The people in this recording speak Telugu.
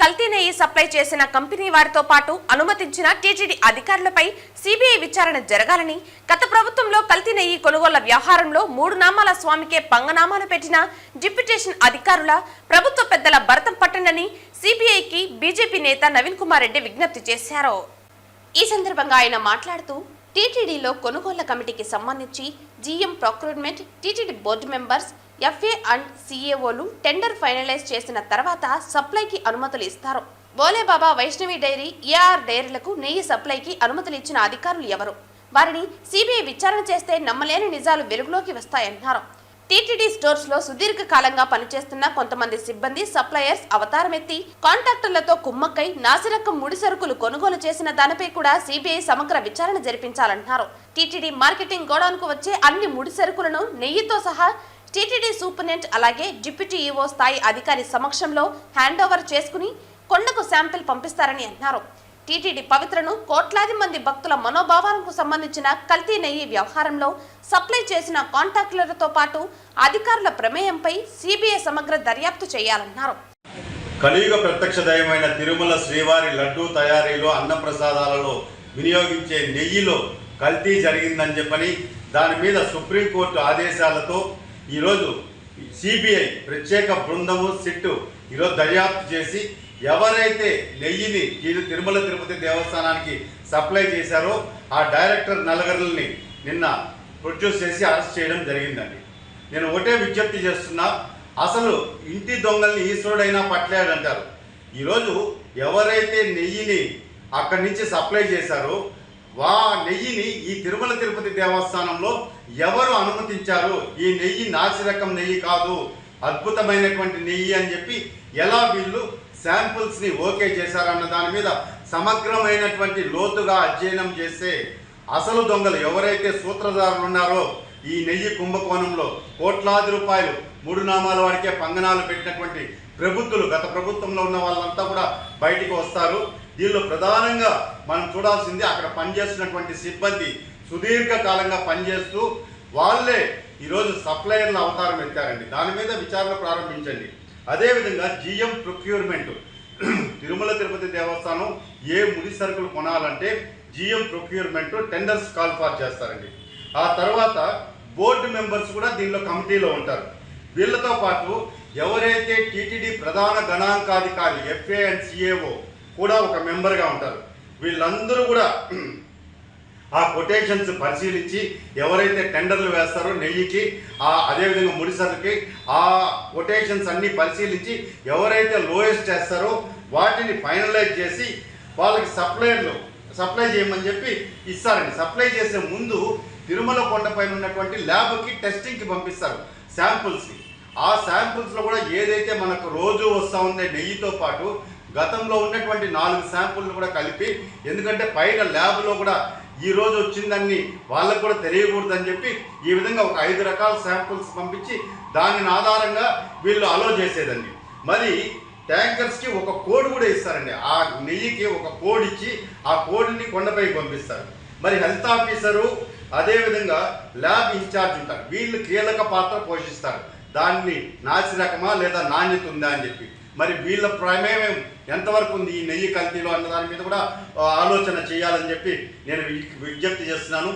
కల్తీ నెయ్యి సప్లై చేసిన కంపెనీ వారితో పాటు అనుమతించిన టీటీడీ అధికారులపై సిబిఐ విచారణ జరగాలని, గత ప్రభుత్వంలో కల్తీ నెయ్యి కొనుగోళ్ల వ్యవహారంలో 3 నామాల స్వామికే పంగనామాలు పెట్టిన డిప్యూటేషన్ అధికారుల ప్రభుత్వ పెద్దల భరతం పట్టండని సిబిఐకి బీజేపీ నేత నవీన్ కుమార్ రెడ్డి విజ్ఞప్తి చేశారు. ఈ సందర్భంగా ఆయన మాట్లాడుతూ టీటీడీలో కొనుగోళ్ల కమిటీకి సంబంధించి GM procurement, TTD board members, FA and సిఏఓలు టెండర్ ఫైనలైజ్ చేసిన తర్వాత సప్లైకి అనుమతులు ఇస్తారు. బోలేబాబా, వైష్ణవి డైరీ, ఏఆర్ డైరీలకు నెయ్యి సప్లైకి అనుమతులు ఇచ్చిన అధికారులు ఎవరు? వారిని సిబిఐ విచారణ చేస్తే నమ్మలేని నిజాలు వెలుగులోకి వస్తాయన్నారు. టీటీడీ స్టోర్స్ లో సుదీర్ఘ కాలంగా పనిచేస్తున్న కొంతమంది సిబ్బంది, సప్లయర్స్ అవతారమెత్తి కాంట్రాక్టర్లతో కుమ్మక్కై నాసిరకం ముడి సరుకులు కొనుగోలు చేసిన దానిపై కూడా సిబిఐ సమగ్ర విచారణ జరిపించాలన్నారు. టీటీడీ మార్కెటింగ్ గోడౌన్ కు వచ్చే అన్ని ముడి సరుకులను నెయ్యితో సహా టీటీడీ సూపరింటెండెంట్ అలాగే డిప్యూటీ ఈఓ స్థాయి అధికారి సమక్షంలో హ్యాండ్ ఓవర్ చేసుకుని కొండకు శాంపిల్ పంపిస్తారని అన్నారు. టీటీడీ పవిత్రను కోట్లాది మంది భక్తుల మనోభావాలకు సంబంధించిన కల్తీ నెయ్యి వ్యవహారంలో సప్లై చేసిన కాంట్రాక్టర్లతో పాటు అధికారుల ప్రమేయంపై సిబిఐ సమగ్ర దర్యాప్తు చేయాలన్నారు. కలియుగ ప్రత్యక్ష దైవమైన తిరుమల శ్రీవారి లడ్డూ తయారీలో, అన్నప్రసాదాలలో వినియోగించే నెయ్యిలో కల్తీ జరిగిందని చెప్పని దాని మీద సుప్రీంకోర్టు ఆదేశాలతో ఈరోజు సిబిఐ ప్రత్యేక బృందము సిట్టు ఈరోజు దర్యాప్తు చేసి ఎవరైతే నెయ్యిని తిరుమల తిరుపతి దేవస్థానానికి సప్లై చేశారో ఆ డైరెక్టర్ నలుగురిని నిన్న ప్రొడ్యూస్ చేసి అరెస్ట్ చేయడం జరిగిందండి. నేను ఒకటే విజ్ఞప్తి చేస్తున్నా, అసలు ఇంటి దొంగల్ని ఈశ్వరుడైనా పట్టలేడంటారు. ఈరోజు ఎవరైతే నెయ్యిని అక్కడి నుంచి సప్లై చేశారో నెయ్యిని ఈ తిరుమల తిరుపతి దేవస్థానంలో ఎవరు అనుమతించారు? ఈ నెయ్యి నాసిరకం నెయ్యి కాదు, అద్భుతమైనటువంటి నెయ్యి అని చెప్పి ఎలా వీళ్ళు శాంపుల్స్ని ఓకే చేశారన్న దాని మీద సమగ్రమైనటువంటి లోతుగా అధ్యయనం చేస్తే అసలు దొంగలు ఎవరైతే సూత్రధారులు ఉన్నారో ఈ నెయ్యి కుంభకోణంలో కోట్లాది రూపాయలు 3 నామాల వాడికే పంగనాలు పెట్టినటువంటి ప్రభుత్వాలు, గత ప్రభుత్వంలో ఉన్న వాళ్ళంతా కూడా బయటికి వస్తారు. దీనిలో ప్రధానంగా మనం చూడాల్సింది అక్కడ పనిచేస్తున్నటువంటి సిబ్బంది సుదీర్ఘకాలంగా పనిచేస్తూ వాళ్ళే ఈరోజు సప్లయర్ల అవతారం ఎత్తారండి. దాని మీద విచారణ ప్రారంభించండి. అదేవిధంగా జీఎం ప్రొక్యూర్మెంట్, తిరుమల తిరుపతి దేవస్థానం ఏ ముడి సరుకులు కొనాలంటే GM procurement tenders call far చేస్తారండి. ఆ తర్వాత బోర్డు మెంబర్స్ కూడా దీనిలో కమిటీలో ఉంటారు. వీళ్ళతో పాటు ఎవరైతే టీటీడీ ప్రధాన గణాంకాధికారి ఎఫ్ఏ అండ్ సిఏఓ కూడా ఒక మెంబర్గా ఉంటారు. వీళ్ళందరూ కూడా ఆ కొటేషన్స్ పరిశీలించి ఎవరైతే టెండర్లు వేస్తారో నెయ్యికి, అదేవిధంగా ముడిసరుకి ఆ కొటేషన్స్ అన్నీ పరిశీలించి ఎవరైతే లోయెస్ట్ చేస్తారో వాటిని ఫైనలైజ్ చేసి వాళ్ళకి సప్లై చేయమని చెప్పి ఇస్తారండి. సప్లై చేసే ముందు తిరుమల కొండపైన ఉన్నటువంటి ల్యాబ్కి టెస్టింగ్కి పంపిస్తారు శాంపుల్స్ని. ఆ శాంపుల్స్లో కూడా ఏదైతే మనకు రోజు వస్తూ ఉండే నెయ్యితో పాటు గతంలో ఉన్నటువంటి 4 శాంపుల్ని కూడా కలిపి, ఎందుకంటే పైన ల్యాబ్లో కూడా ఈరోజు వచ్చిందని వాళ్ళకు కూడా తెలియకూడదని చెప్పి ఈ విధంగా ఒక 5 రకాల శాంపుల్స్ పంపించి దాని ఆధారంగా వీళ్ళు అలో చేసేదండి. మరి ట్యాంకర్స్కి ఒక కోడ్ కూడా ఇస్తారండి. ఆ నెయ్యికి ఒక కోడ్ ఇచ్చి ఆ కోడ్ని కొండపైకి పంపిస్తారు. మరి హెల్త్ ఆఫీసరు అదేవిధంగా ల్యాబ్ ఇన్ఛార్జ్ ఉంటారు. వీళ్ళు కీలక పాత్ర పోషిస్తారు. దాన్ని నాసిరకమా లేదా నాణ్యత ఉందా అని చెప్పి. మరి వీళ్ళ ప్రమేయం ఎంతవరకు ఉంది ఈ నెయ్యి కల్తీలో అన్న దాని మీద కూడా ఆలోచన చేయాలని చెప్పి నేను విజ్ఞప్తి చేస్తున్నాను.